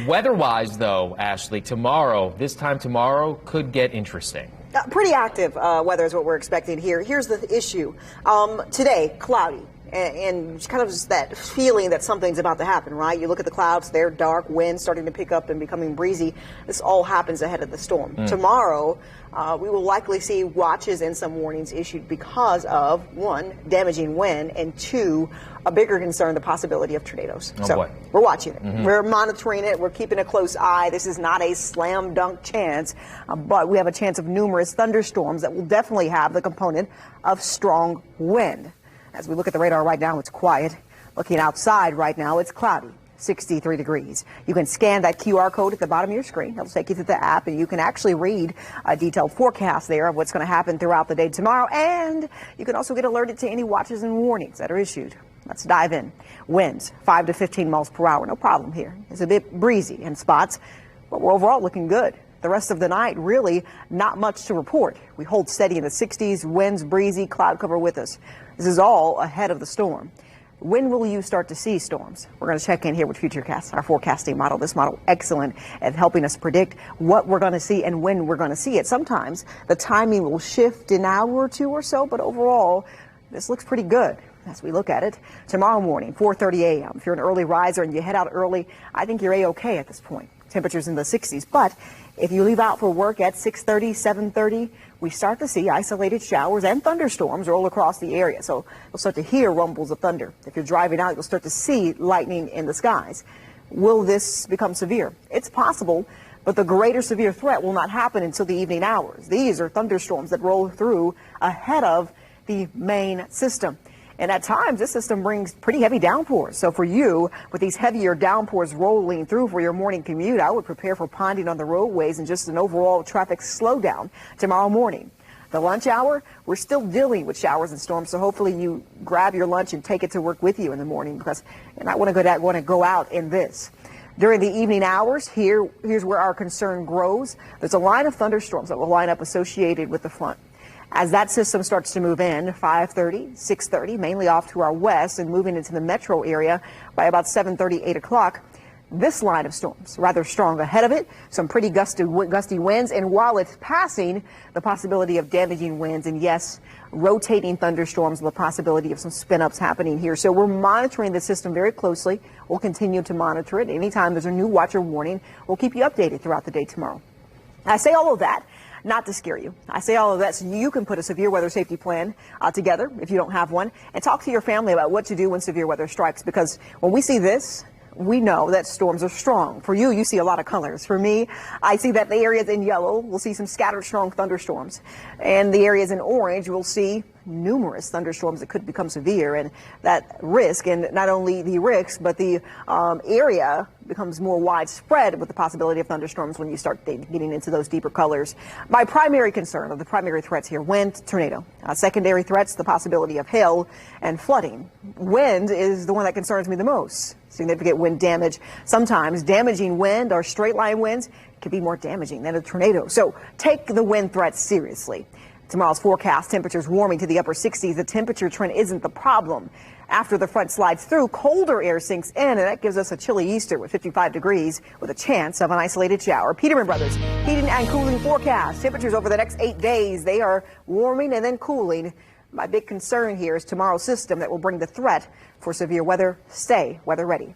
Weather-wise, though, Ashley, tomorrow, this time tomorrow, could get interesting. Pretty active weather is what we're expecting here. Here's the issue. Today, cloudy. And kind of just that feeling that something's about to happen, right? You look at the clouds, they're dark, wind starting to pick up and becoming breezy. This all happens ahead of the storm. Tomorrow, we will likely see watches and some warnings issued because of, one, damaging wind, and two, a bigger concern, the possibility of tornadoes. Boy. We're watching it. We're monitoring it. We're keeping a close eye. This is not a slam dunk chance, but we have a chance of numerous thunderstorms that will definitely have the component of strong wind. As we look at the radar right now, it's quiet. Looking outside right now, it's cloudy, 63 degrees. You can scan that QR code at the bottom of your screen. It'll take you to the app, and you can actually read a detailed forecast there of what's going to happen throughout the day tomorrow. And you can also get alerted to any watches and warnings that are issued. Let's dive in. Winds, 5 to 15 miles per hour. No problem here. It's a bit breezy in spots, but we're overall looking good. The rest of the night, really not much to report. We hold steady in the 60s, winds breezy, cloud cover with us. This is all ahead of the storm. When will you start to see storms? We're going to check in here with Futurecast, our forecasting model. This model, excellent at helping us predict what we're going to see and when we're going to see it. Sometimes the timing will shift an hour or two or so, but overall, this looks pretty good as we look at it. Tomorrow morning, 4:30 a.m. If you're an early riser and you head out early, I think you're A-OK at this point. Temperatures in the 60s, but if you leave out for work at 6:30, 7:30, we start to see isolated showers and thunderstorms roll across the area. So you'll start to hear rumbles of thunder. If you're driving out, you'll start to see lightning in the skies. Will this become severe? It's possible, but the greater severe threat will not happen until the evening hours. These are thunderstorms that roll through ahead of the main system. And at times, this system brings pretty heavy downpours. So for you, with these heavier downpours rolling through for your morning commute, I would prepare for ponding on the roadways and just an overall traffic slowdown tomorrow morning. The lunch hour, we're still dealing with showers and storms, so hopefully you grab your lunch and take it to work with you in the morning, because you're not want to go out in this. During the evening hours, here's where our concern grows. There's a line of thunderstorms that will line up associated with the front. As that system starts to move in, 5:30, 6:30, mainly off to our west and moving into the metro area by about 7:30, 8 o'clock, this line of storms rather strong ahead of it, some pretty gusty winds, and while it's passing, the possibility of damaging winds and, yes, rotating thunderstorms with the possibility of some spin-ups happening here. So we're monitoring the system very closely. We'll continue to monitor it. Anytime there's a new watch or warning, we'll keep you updated throughout the day tomorrow. I say all of that not to scare you. I say all of that so you can put a severe weather safety plan together if you don't have one, and talk to your family about what to do when severe weather strikes, because when we see this, we know that storms are strong. For you, you see a lot of colors. For me, I see that the areas in yellow, we'll see some scattered strong thunderstorms. And the areas in orange, we'll see numerous thunderstorms that could become severe. And that risk, and not only the risk, but the area becomes more widespread with the possibility of thunderstorms when you start getting into those deeper colors. My primary concern, of the primary threats here, wind, tornado. Secondary threats, the possibility of hail and flooding. Wind is the one that concerns me the most. Significant wind damage. Sometimes damaging wind or straight line winds can be more damaging than a tornado. So take the wind threats seriously. Tomorrow's forecast, temperatures warming to the upper 60s. The temperature trend isn't the problem. After the front slides through, colder air sinks in, and that gives us a chilly Easter with 55 degrees with a chance of an isolated shower. Peterman Brothers heating and cooling forecast. Temperatures over the next 8 days, they are warming and then cooling. My big concern here is tomorrow's system that will bring the threat for severe weather. Stay weather ready.